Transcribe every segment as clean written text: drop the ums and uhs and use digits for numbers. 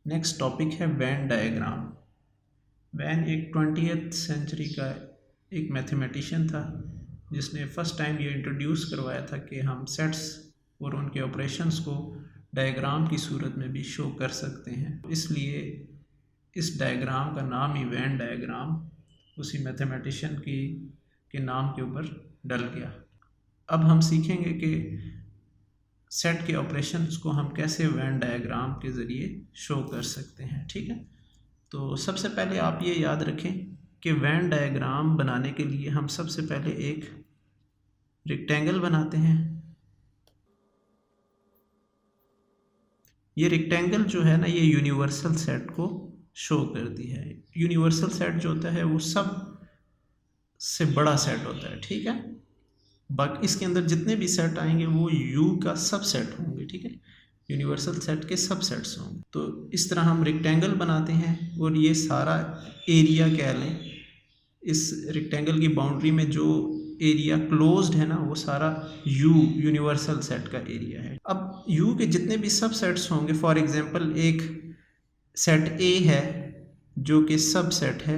Next topic है Venn diagram. When एक 20th century का एक मैथमेटिशियन था जिसने फर्स्ट टाइम ये इंट्रोड्यूस करवाया था कि हम सेट्स और उनके ऑपरेशंस को डायग्राम की सूरत में भी शो कर सकते हैं। इसलिए इस डायग्राम का नाम ही वेन डायग्राम उसी मैथमेटिशियन के नाम के ऊपर डल गया। अब हम सीखेंगे कि सेट के ऑपरेशंस को हम कैसे वेन डायग्राम के ज़रिए शो कर सकते हैं। ठीक है, तो सबसे पहले आप ये याद रखें कि वेन डायग्राम बनाने के लिए हम सबसे पहले एक रेक्टेंगल बनाते हैं। ये रेक्टेंगल जो है ना, ये यूनिवर्सल सेट को शो करती है। यूनिवर्सल सेट जो होता है वो सब से बड़ा सेट होता है। ठीक है, बाकी इसके अंदर जितने भी सेट आएंगे वो यू का सबसेट होंगे। ठीक है, यूनिवर्सल सेट के सबसेट्स होंगे। तो इस तरह हम रेक्टेंगल बनाते हैं और ये सारा एरिया कह लें, इस रेक्टेंगल की बाउंड्री में जो एरिया क्लोज्ड है ना, वो सारा यू यूनिवर्सल सेट का एरिया है। अब यू के जितने भी सबसेट्स होंगे, फॉर एग्जांपल एक सेट ए है जो कि सबसेट है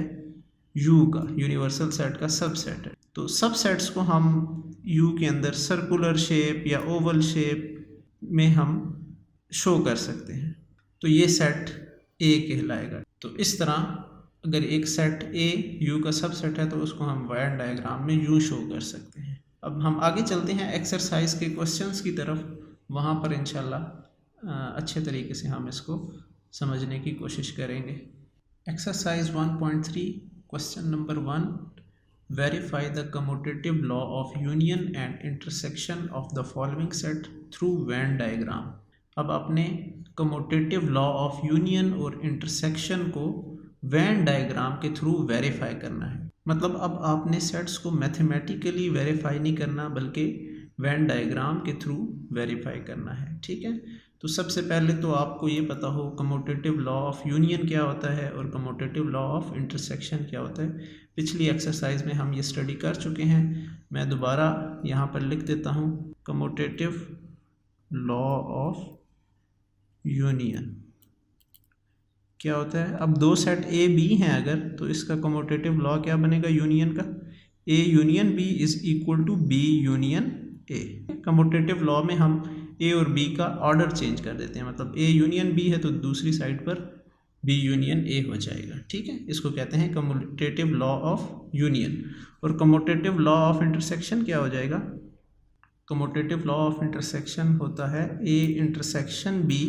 यू का, यूनिवर्सल सेट का सबसेट है। तो सबसेट्स को हम यू के अंदर सर्कुलर शेप या ओवल शेप में हम शो कर सकते हैं। तो ये सेट ए कहलाएगा। तो इस तरह अगर एक सेट ए यू का सबसेट है तो उसको हम वेन डायग्राम में यू शो कर सकते हैं। अब हम आगे चलते हैं एक्सरसाइज के क्वेश्चंस की तरफ। वहाँ पर इंशाल्लाह अच्छे तरीके से हम इसको समझने की कोशिश करेंगे। Exercise 1.3 question number 1, verify the commutative law of union and intersection of the following set through Venn diagram। अब आपने commutative law of union और intersection को Venn diagram के थ्रू वेरीफाई करना है। मतलब अब आपने सेट्स को मैथमेटिकली वेरीफाई नहीं करना बल्कि वेन डायग्राम के थ्रू वेरीफाई करना है। ठीक है, तो सबसे पहले तो आपको ये पता हो कम्यूटेटिव लॉ ऑफ यूनियन क्या होता है और कम्यूटेटिव लॉ ऑफ इंटरसेक्शन क्या होता है। पिछली एक्सरसाइज में हम ये स्टडी कर चुके हैं। मैं दोबारा यहाँ पर लिख देता हूँ, कम्यूटेटिव लॉ ऑफ यूनियन क्या होता है। अब दो सेट ए बी हैं अगर, तो इसका कम्यूटेटिव लॉ क्या बनेगा यूनियन का, A union B is equal to B union A. Commutative law में हम ए और बी का ऑर्डर चेंज कर देते हैं, मतलब ए यूनियन बी है तो दूसरी साइड पर बी यूनियन ए हो जाएगा। ठीक है, इसको कहते हैं कम्यूटेटिव लॉ ऑफ यूनियन। और कम्यूटेटिव लॉ ऑफ इंटरसेक्शन क्या हो जाएगा, कम्यूटेटिव लॉ ऑफ इंटरसेक्शन होता है A intersection B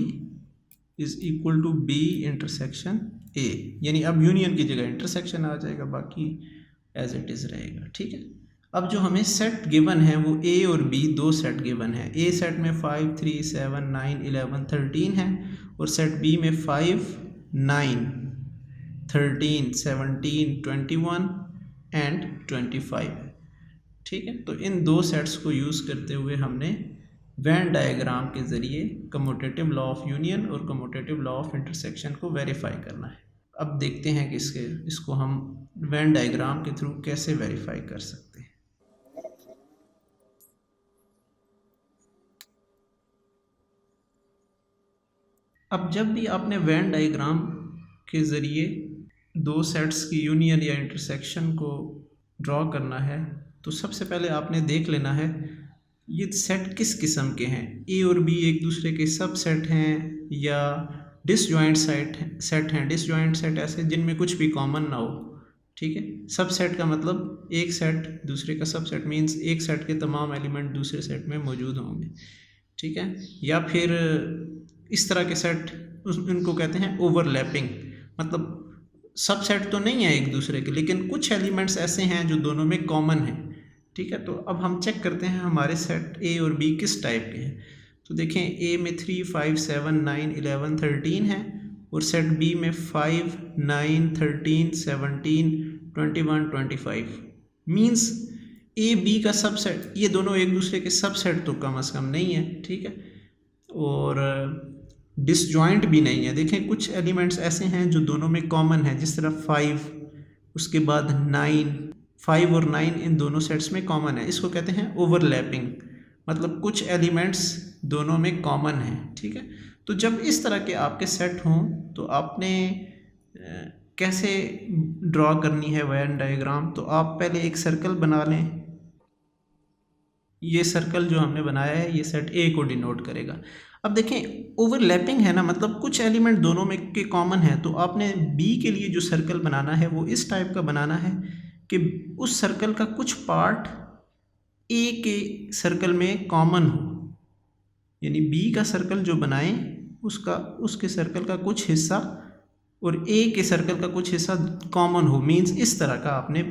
is equal to B intersection A, यानी अब यूनियन की जगह इंटरसेक्शन आ जाएगा, बाकी एज इट इज़ रहेगा। ठीक है, अब जो हमें सेट गिवन है वो ए और बी दो सेट गिवन है। ए सेट में 5, 3, 7, 9, 11, 13 है और सेट बी में 5, 9, 13, 17, 21 एंड 25 है। ठीक है, तो इन दो सेट्स को यूज़ करते हुए हमने वेन डायग्राम के ज़रिए कम्यूटेटिव लॉ ऑफ यूनियन और कम्यूटेटिव लॉ ऑफ इंटरसेक्शन को वेरीफाई करना है। अब देखते हैं कि इसको हम वेन डायग्राम के थ्रू कैसे वेरीफाई कर सकते हैं। अब जब भी आपने वेन डायग्राम के ज़रिए दो सेट्स की यूनियन या इंटरसेक्शन को ड्रॉ करना है तो सबसे पहले आपने देख लेना है ये सेट किस किस्म के हैं। ए और बी एक दूसरे के सब सेट हैं या डिसजॉइंट सेट हैं। डिसजॉइंट सेट ऐसे जिनमें कुछ भी कॉमन ना हो। ठीक है, सब सेट का मतलब एक सेट दूसरे का सब सेट मीन्स एक सेट के तमाम एलिमेंट दूसरे सेट में मौजूद होंगे। ठीक है, या फिर इस तरह के सेट उनको कहते हैं ओवरलैपिंग, मतलब सब सेट तो नहीं है एक दूसरे के लेकिन कुछ एलिमेंट्स ऐसे हैं जो दोनों में कॉमन हैं। ठीक है, तो अब हम चेक करते हैं हमारे सेट ए और बी किस टाइप के हैं। तो देखें ए में 3, 5, 7, 9, 11, 13 है और सेट बी में 5, 9, 13, 17, 21, 25 मीन्स ए बी का सबसेट, ये दोनों एक दूसरे के सबसेट तो कम से कम नहीं है। ठीक है, और डिसजॉइंट भी नहीं है। देखें कुछ एलिमेंट्स ऐसे हैं जो दोनों में कॉमन है, जिस तरह 5, उसके बाद 9, 5 और 9 इन दोनों सेट्स में कॉमन है। इसको कहते हैं ओवरलैपिंग, मतलब कुछ एलिमेंट्स दोनों में कॉमन है। ठीक है, तो जब इस तरह के आपके सेट हों तो आपने कैसे ड्रॉ करनी है वेन डायग्राम। तो आप पहले एक सर्कल बना लें। ये सर्कल जो हमने बनाया है ये सेट ए को डिनोट करेगा। अब देखें ओवरलैपिंग है ना, मतलब कुछ एलिमेंट दोनों में के कॉमन है। तो आपने बी के लिए जो सर्कल बनाना है वो इस टाइप का बनाना है कि उस सर्कल का कुछ पार्ट ए के सर्कल में कॉमन हो, यानी बी का सर्कल जो बनाएं उसके सर्कल का कुछ हिस्सा और ए के सर्कल का कुछ हिस्सा कॉमन हो। मींस इस तरह का आपने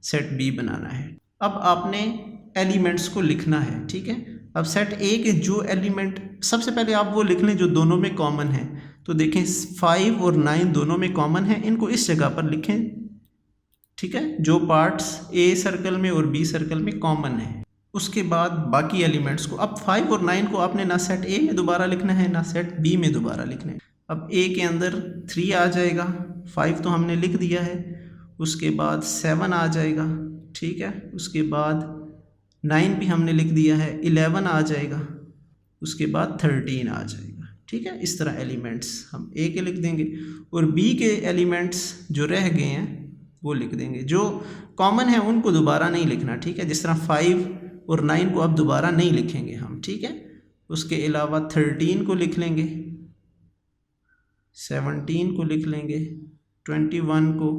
सेट बी बनाना है। अब आपने एलिमेंट्स को लिखना है, ठीक है। अब सेट ए के जो एलिमेंट, सबसे पहले आप वो लिख लें जो दोनों में कॉमन है। तो देखें 5 और 9 दोनों में कॉमन है, इनको इस जगह पर लिखें, ठीक है, जो पार्ट्स ए सर्कल में और बी सर्कल में कॉमन है। उसके बाद बाकी एलिमेंट्स को, अब 5 और 9 को आपने ना सेट ए में दोबारा लिखना है ना सेट बी में दोबारा लिखना है। अब ए के अंदर 3 आ जाएगा, 5 तो हमने लिख दिया है। उसके बाद 7 आ जाएगा, ठीक है। उसके बाद 9 भी हमने लिख दिया है, 11 आ जाएगा। उसके बाद 13 आ जाएगा, ठीक है। इस तरह एलिमेंट्स हम ए के लिख देंगे और बी के एलिमेंट्स जो रह गए हैं वो लिख देंगे। जो कॉमन है उनको दोबारा नहीं लिखना, ठीक है। जिस तरह 5 और 9 को अब दोबारा नहीं लिखेंगे हम, ठीक है। उसके अलावा 13 को लिख लेंगे, 17 को लिख लेंगे, 21 को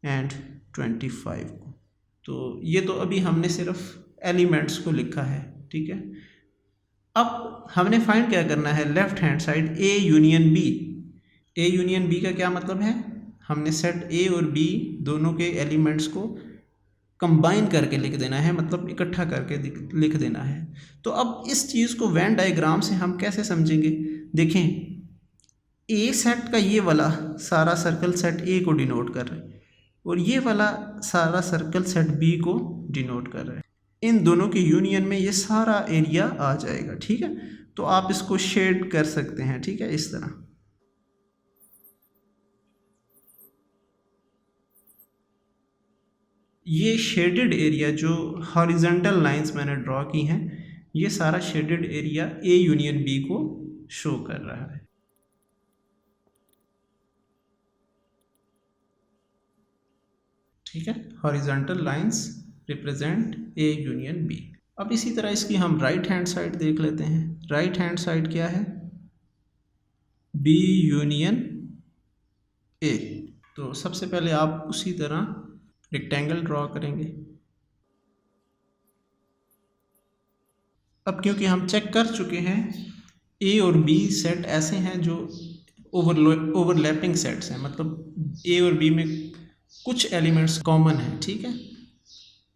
एंड 25 को। तो ये तो अभी हमने सिर्फ एलिमेंट्स को लिखा है, ठीक है। अब हमने फाइंड क्या करना है, left hand side A union B. A union B का क्या मतलब है, हमने सेट ए और बी दोनों के एलिमेंट्स को कंबाइन करके लिख देना है, मतलब इकट्ठा करके लिख देना है। तो अब इस चीज़ को वेन डायग्राम से हम कैसे समझेंगे। देखें ए सेट का ये वाला सारा सर्कल सेट ए को डिनोट कर रहा है और ये वाला सारा सर्कल सेट बी को डिनोट कर रहा है। इन दोनों की यूनियन में ये सारा एरिया आ जाएगा, ठीक है। तो आप इसको शेड कर सकते हैं, ठीक है, इस तरह। ये शेडेड एरिया जो हॉरिजॉन्टल लाइंस मैंने ड्रॉ की हैं, ये सारा shaded area A union B को शो कर रहा है। ठीक है, horizontal lines represent A union B. अब इसी तरह इसकी हम राइट हैंड साइड देख लेते हैं। राइट हैंड साइड क्या है, बी यूनियन ए। तो सबसे पहले आप उसी तरह रेक्टेंगल ड्रॉ करेंगे। अब क्योंकि हम चेक कर चुके हैं ए और बी सेट ऐसे हैं जो ओवरलैपिंग सेट्स हैं, मतलब ए और बी में कुछ एलिमेंट्स कॉमन हैं, ठीक है।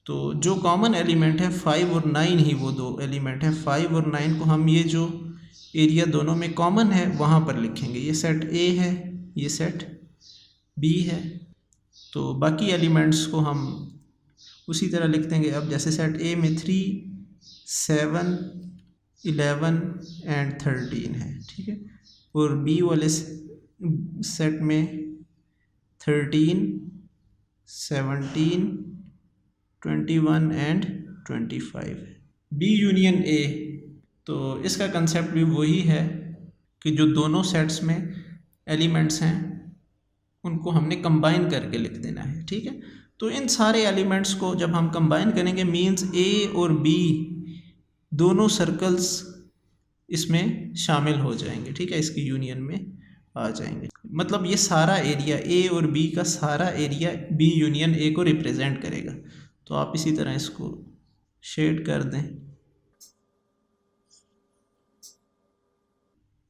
तो जो कॉमन एलिमेंट है 5 और 9 ही वो दो एलिमेंट हैं। 5 और 9 को हम ये जो एरिया दोनों में कॉमन है वहाँ पर लिखेंगे। ये सेट ए है, ये सेट बी है। तो बाकी एलिमेंट्स को हम उसी तरह लिख देंगे। अब जैसे सेट ए में 3, 7, 11 एंड 13 है, ठीक है। और बी वाले सेट में 13, 17, 21 एंड 25 है। बी यूनियन ए, तो इसका कंसेप्ट भी वही है कि जो दोनों सेट्स में एलिमेंट्स हैं उनको हमने कंबाइन करके लिख देना है, ठीक है। तो इन सारे एलिमेंट्स को जब हम कंबाइन करेंगे मींस ए और बी दोनों सर्कल्स इसमें शामिल हो जाएंगे, ठीक है, इसकी यूनियन में आ जाएंगे। मतलब ये सारा एरिया ए और बी का सारा एरिया बी यूनियन ए को रिप्रेजेंट करेगा। तो आप इसी तरह इसको शेड कर दें।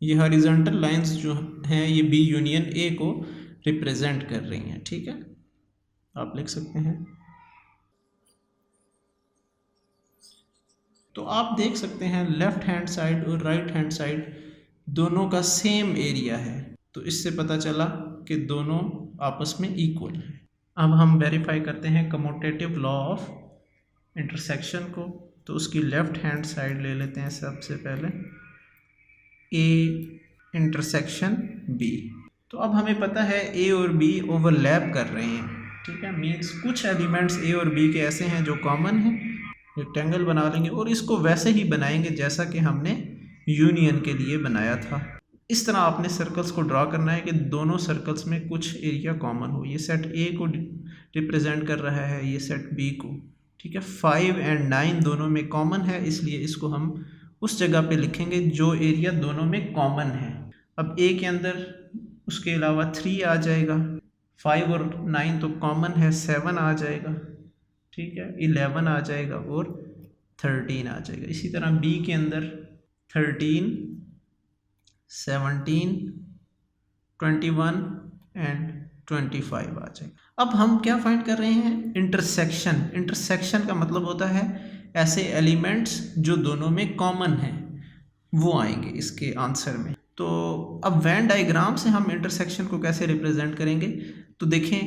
ये हॉरिजॉन्टल लाइंस जो हैं ये बी यूनियन ए को रिप्रेजेंट कर रही हैं, ठीक है, आप लिख सकते हैं। तो आप देख सकते हैं लेफ्ट हैंड साइड और राइट हैंड साइड दोनों का सेम एरिया है। तो इससे पता चला कि दोनों आपस में इक्वल हैं। अब हम वेरीफाई करते हैं कम्यूटेटिव लॉ ऑफ इंटरसेक्शन को। तो उसकी लेफ्ट हैंड साइड ले लेते हैं सबसे पहले, ए इंटरसेक्शन बी। तो अब हमें पता है ए और बी ओवरलैप कर रहे हैं, ठीक है। मीन्स कुछ एलिमेंट्स ए और बी के ऐसे हैं जो कॉमन हैं। रेक्टेंगल बना लेंगे और इसको वैसे ही बनाएंगे जैसा कि हमने यूनियन के लिए बनाया था। इस तरह आपने सर्कल्स को ड्रा करना है कि दोनों सर्कल्स में कुछ एरिया कॉमन हो। ये सेट ए को रिप्रेजेंट कर रहा है, ये सेट बी को, ठीक है। 5 एंड 9 दोनों में कॉमन है, इसलिए इसको हम उस जगह पे लिखेंगे जो एरिया दोनों में कॉमन है। अब ए के अंदर उसके अलावा 3 आ जाएगा, 5 और 9 तो कॉमन है, 7 आ जाएगा, ठीक है, 11 आ जाएगा और 13 आ जाएगा। इसी तरह बी के अंदर 13, 17, 21 एंड 25 आ जाएगा। अब हम क्या फाइंड कर रहे हैं? इंटरसेक्शन। इंटरसेक्शन का मतलब होता है ऐसे एलिमेंट्स जो दोनों में कॉमन हैं, वो आएंगे इसके आंसर में। तो अब वेन डायग्राम से हम इंटरसेक्शन को कैसे रिप्रेजेंट करेंगे? तो देखें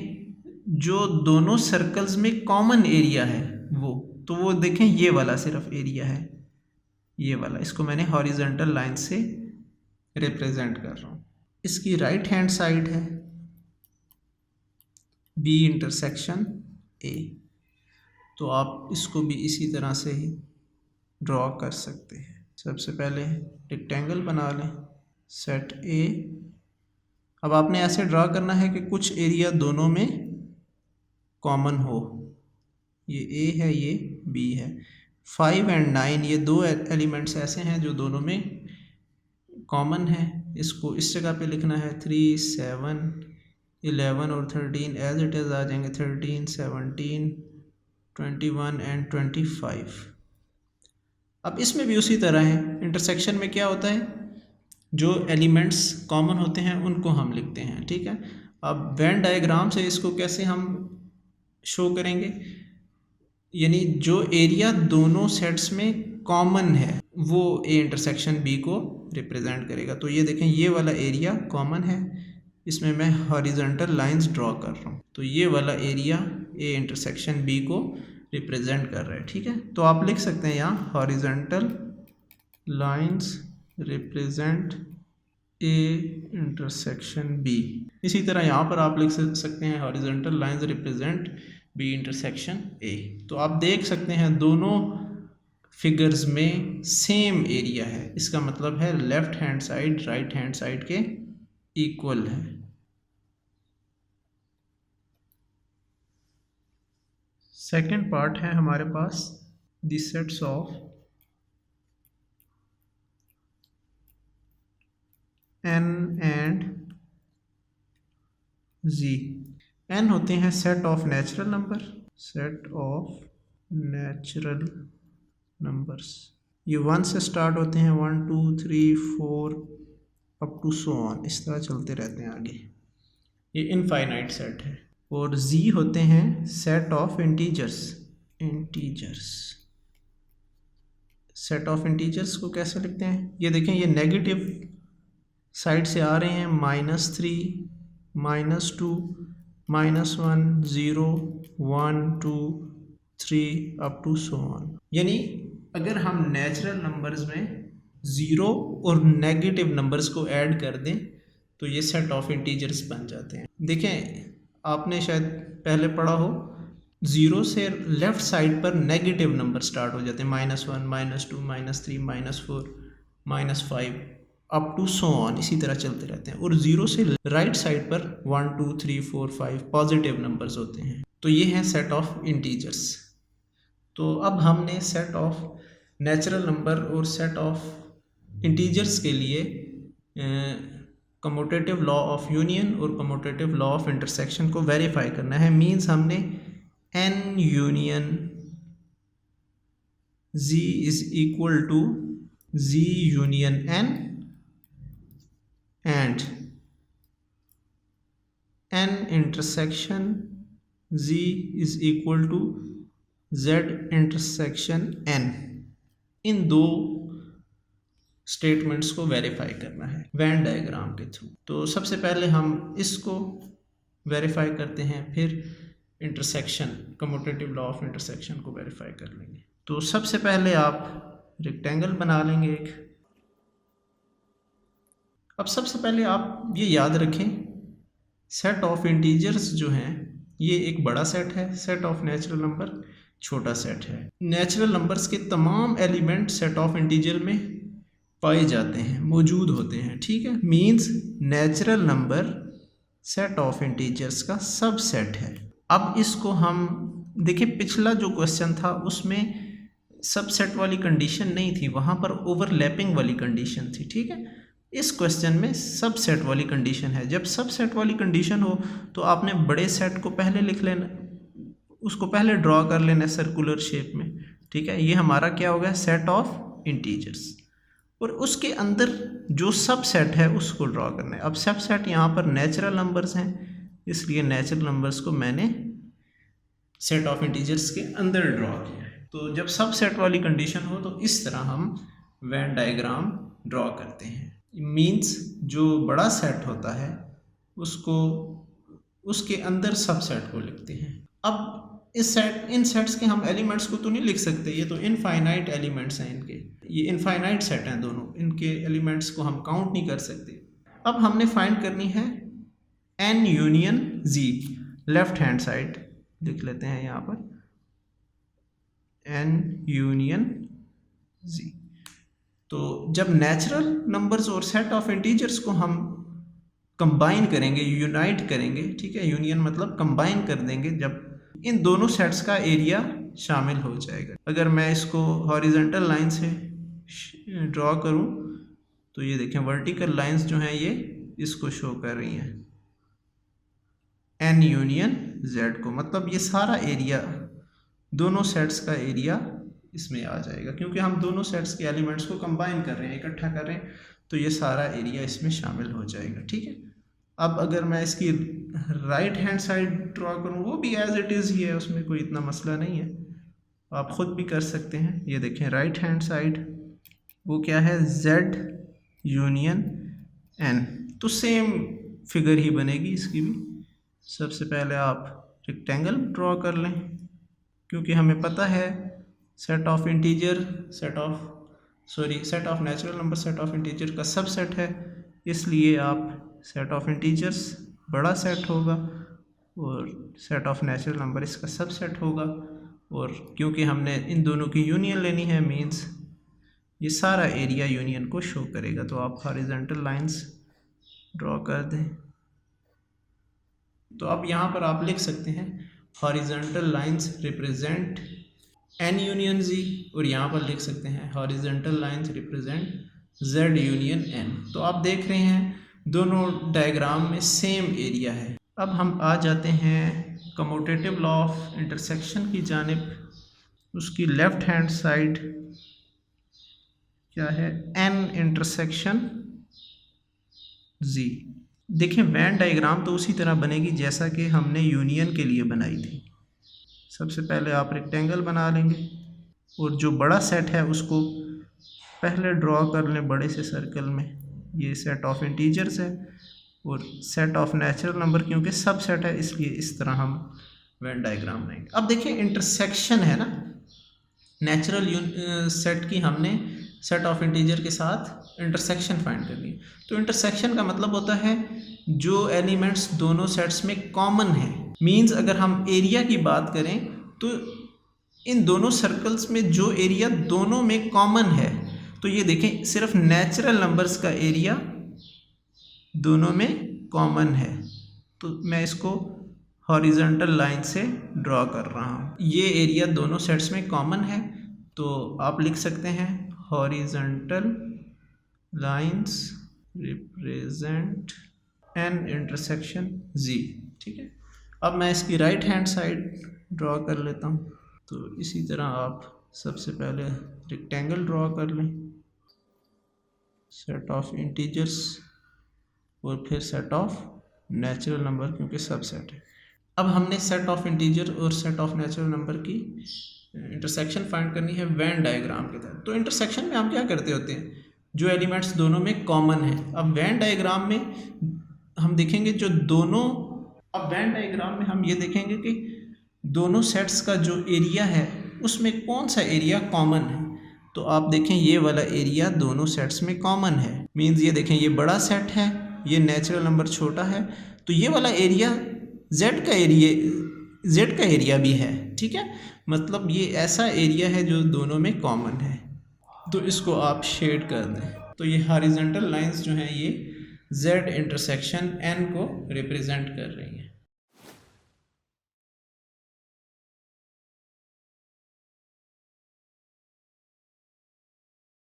जो दोनों सर्कल्स में कॉमन एरिया है वो देखें ये वाला सिर्फ एरिया है, ये वाला, इसको मैंने हॉरिजॉन्टल लाइन से रिप्रेजेंट कर रहा हूँ। इसकी राइट हैंड साइड है बी इंटरसेक्शन ए, तो आप इसको भी इसी तरह से ही ड्रॉ कर सकते हैं। सबसे पहले रेक्टेंगल बना लें, सेट ए। अब आपने ऐसे ड्रा करना है कि कुछ एरिया दोनों में कॉमन हो। ये ए है, ये बी है। 5 एंड 9 ये दो एलिमेंट्स ऐसे हैं जो दोनों में कॉमन है। इसको इस जगह पे लिखना है 3, 7, 11 और 13 एज इट इज़ आ जाएंगे। 13, 17, 21 एंड 25। अब इसमें भी उसी तरह है। इंटरसेक्शन में क्या होता है, जो एलिमेंट्स कॉमन होते हैं उनको हम लिखते हैं, ठीक है। अब वेन डायग्राम से इसको कैसे हम शो करेंगे, यानी जो एरिया दोनों सेट्स में कॉमन है वो ए इंटरसेक्शन बी को रिप्रेजेंट करेगा। तो ये देखें ये वाला एरिया कॉमन है, इसमें मैं हॉरिजॉन्टल लाइंस ड्रॉ कर रहा हूँ, तो ये वाला एरिया ए इंटरसेक्शन बी को रिप्रेजेंट कर रहा है, ठीक है। तो आप लिख सकते हैं यहाँ horizontal lines represent A intersection B. इसी तरह यहाँ पर आप लिख सकते हैं horizontal lines represent B intersection A. तो आप देख सकते हैं दोनों फिगर्स में सेम एरिया है, इसका मतलब है left hand side right hand side के इक्वल है। सेकेंड पार्ट है हमारे पास the sets of n and z। n होते हैं set of natural number, set of natural numbers. ये 1 से स्टार्ट होते हैं, 1 2 3 4 अप टू सो ऑन, इस तरह चलते रहते हैं आगे। ये इनफाइनाइट सेट है। और z होते हैं set of integers. Set of integers को कैसे लिखते हैं, ये देखें ये नेगेटिव साइड से आ रहे हैं, -3, -2, -1, 0, 1 2 3 अप टू सो ऑन। यानी अगर हम नेचुरल नंबर्स में ज़ीरो और नेगेटिव नंबर्स को ऐड कर दें तो ये सेट ऑफ इंटीजर्स बन जाते हैं। देखें आपने शायद पहले पढ़ा हो, ज़ीरो से लेफ़्ट साइड पर नेगेटिव नंबर स्टार्ट हो जाते हैं, -1, -2, -3, -4, -5 अप टू सो ऑन, इसी तरह चलते रहते हैं। और ज़ीरो से राइट साइड पर 1 2 3 4 5 पॉजिटिव नंबर्स होते हैं। तो ये है सेट ऑफ इंटीजर्स। तो अब हमने सेट ऑफ नेचुरल नंबर और सेट ऑफ इंटीजर्स के लिए कम्यूटेटिव लॉ ऑफ यूनियन और कम्यूटेटिव लॉ ऑफ इंटरसेक्शन को वेरीफाई करना है। मींस हमने n union z is equal to z union n and n intersection z is equal to z intersection n। इन दो statements को वेरीफाई करना है वेन डायग्राम के थ्रू। तो सबसे पहले हम इसको वेरीफाई करते हैं, फिर intersection commutative law of intersection को वेरीफाई कर लेंगे। तो सबसे पहले आप रेक्टेंगल बना लेंगे एक। अब सबसे पहले आप ये याद रखें, सेट ऑफ इंटीजर्स जो हैं ये एक बड़ा सेट है, सेट ऑफ नेचुरल नंबर छोटा सेट है। नेचुरल नंबर्स के तमाम एलिमेंट सेट ऑफ इंटीजर में पाए जाते हैं, मौजूद होते हैं, ठीक है। Means natural number set of integers का सबसेट है। अब इसको हम देखिए, पिछला जो क्वेश्चन था उसमें सबसेट वाली कंडीशन नहीं थी, वहाँ पर ओवरलैपिंग वाली कंडीशन थी, ठीक है। इस क्वेश्चन में सबसेट वाली कंडीशन है। जब सबसेट वाली कंडीशन हो तो आपने बड़े सेट को पहले लिख लेना, उसको पहले ड्रॉ कर लेना सर्कुलर शेप में, ठीक है। ये हमारा क्या होगा, सेट ऑफ इंटीजर्स, और उसके अंदर जो सबसेट है उसको ड्रॉ करना है। अब सबसेट यहाँ पर नेचुरल नंबर्स हैं, इसलिए नेचुरल नंबर्स को मैंने सेट ऑफ इंटीजर्स के अंदर ड्रॉ किया है। तो जब सबसेट वाली कंडीशन हो तो इस तरह हम वेन डायग्राम ड्रॉ करते हैं। मीन्स जो बड़ा सेट होता है उसको, उसके अंदर सबसेट को लिखते हैं। अब इन सेट्स के हम एलिमेंट्स को तो नहीं लिख सकते, ये तो इनफाइनाइट एलिमेंट्स हैं इनके, ये इनफाइनाइट सेट हैं दोनों, इनके एलिमेंट्स को हम काउंट नहीं कर सकते। अब हमने फाइंड करनी है n union z, left hand side लिख लेते हैं यहाँ पर n यूनियन z। तो जब नेचुरल नंबर्स और सेट ऑफ इंटीजर्स को हम कंबाइन करेंगे, यूनाइट करेंगे, ठीक है, यूनियन मतलब कंबाइन कर देंगे, जब इन दोनों सेट्स का एरिया शामिल हो जाएगा। अगर मैं इसको हॉरिजॉन्टल लाइन से ड्रॉ करूं तो ये देखें वर्टिकल लाइंस जो हैं ये इसको शो कर रही हैं n यूनियन z को, मतलब ये सारा एरिया, दोनों सेट्स का एरिया इसमें आ जाएगा, क्योंकि हम दोनों सेट्स के एलिमेंट्स को कंबाइन कर रहे हैं, इकट्ठा कर रहे हैं, तो ये सारा एरिया इसमें शामिल हो जाएगा, ठीक है। अब अगर मैं इसकी राइट हैंड साइड ड्रॉ करूँ, वो भी एज इट इज़ ही है, उसमें कोई इतना मसला नहीं है, आप ख़ुद भी कर सकते हैं। ये देखें राइट हैंड साइड वो क्या है, z यूनियन n, तो सेम फिगर ही बनेगी इसकी भी। सबसे पहले आप रेक्टेंगल ड्रॉ कर लें, क्योंकि हमें पता है set of integer set of natural number set of integer का सबसेट है, इसलिए आप सेट ऑफ इंटीजर्स बड़ा सेट होगा और सेट ऑफ नेचुरल नंबर इसका सबसेट होगा, और क्योंकि हमने इन दोनों की यूनियन लेनी है, मींस ये सारा एरिया यूनियन को शो करेगा। तो आप हॉरिजॉन्टल लाइंस ड्रॉ कर दें। तो अब यहाँ पर आप लिख सकते हैं horizontal lines represent n union z, और यहाँ पर लिख सकते हैं horizontal lines represent z union n। तो आप देख रहे हैं दोनों डायग्राम में सेम एरिया है। अब हम आ जाते हैं कम्यूटेटिव लॉ ऑफ इंटरसेक्शन की जानिब। उसकी लेफ्ट हैंड साइड क्या है, n इंटरसेक्शन z। देखें वेन डायग्राम तो उसी तरह बनेगी जैसा कि हमने यूनियन के लिए बनाई थी। सबसे पहले आप रेक्टेंगल बना लेंगे और जो बड़ा सेट है उसको पहले ड्रॉ कर लें बड़े से सर्कल में। ये सेट ऑफ इंटीजर्स है और सेट ऑफ नेचुरल नंबर क्योंकि सब सेट है, इसलिए इस तरह हम वेन डायग्राम बनाएंगे। अब देखिए इंटरसेक्शन है ना, नेचुरल सेट की हमने सेट ऑफ इंटीजर के साथ इंटरसेक्शन फाइंड करनी है। तो इंटरसेक्शन का मतलब होता है जो एलिमेंट्स दोनों सेट्स में कॉमन है। मींस अगर हम एरिया की बात करें तो इन दोनों सर्कल्स में जो एरिया दोनों में कॉमन है, तो ये देखें सिर्फ नेचुरल नंबर्स का एरिया दोनों में कॉमन है। तो मैं इसको हॉरिजॉन्टल लाइन से ड्रॉ कर रहा हूँ। ये एरिया दोनों सेट्स में कॉमन है, तो आप लिख सकते हैं horizontal lines represent n intersection z, ठीक है। अब मैं इसकी राइट हैंड साइड ड्रॉ कर लेता हूँ। तो इसी तरह आप सबसे पहले रेक्टेंगल ड्रॉ कर लें, सेट ऑफ इंटीजर्स और फिर सेट ऑफ नेचुरल नंबर क्योंकि सब सेट है। अब हमने सेट ऑफ इंटीजर और सेट ऑफ नेचुरल नंबर की इंटरसेक्शन फाइंड करनी है वेन डायग्राम के तहत। तो इंटरसेक्शन में हम क्या करते होते हैं, जो एलिमेंट्स दोनों में कॉमन है। अब वेन डायग्राम में हम देखेंगे जो दोनों, अब वेन डायग्राम में हम ये देखेंगे कि दोनों सेट्स का जो एरिया है उसमें कौन सा एरिया कॉमन है। तो आप देखें ये वाला एरिया दोनों सेट्स में कॉमन है। मींस ये देखें ये बड़ा सेट है, ये नेचुरल नंबर छोटा है, तो ये वाला एरिया z का एरिया भी है, ठीक है। मतलब ये ऐसा एरिया है जो दोनों में कॉमन है। तो इसको आप शेड कर दें। तो ये हॉरिजॉन्टल लाइंस जो हैं ये z इंटरसेक्शन n को रिप्रेजेंट कर रही हैं।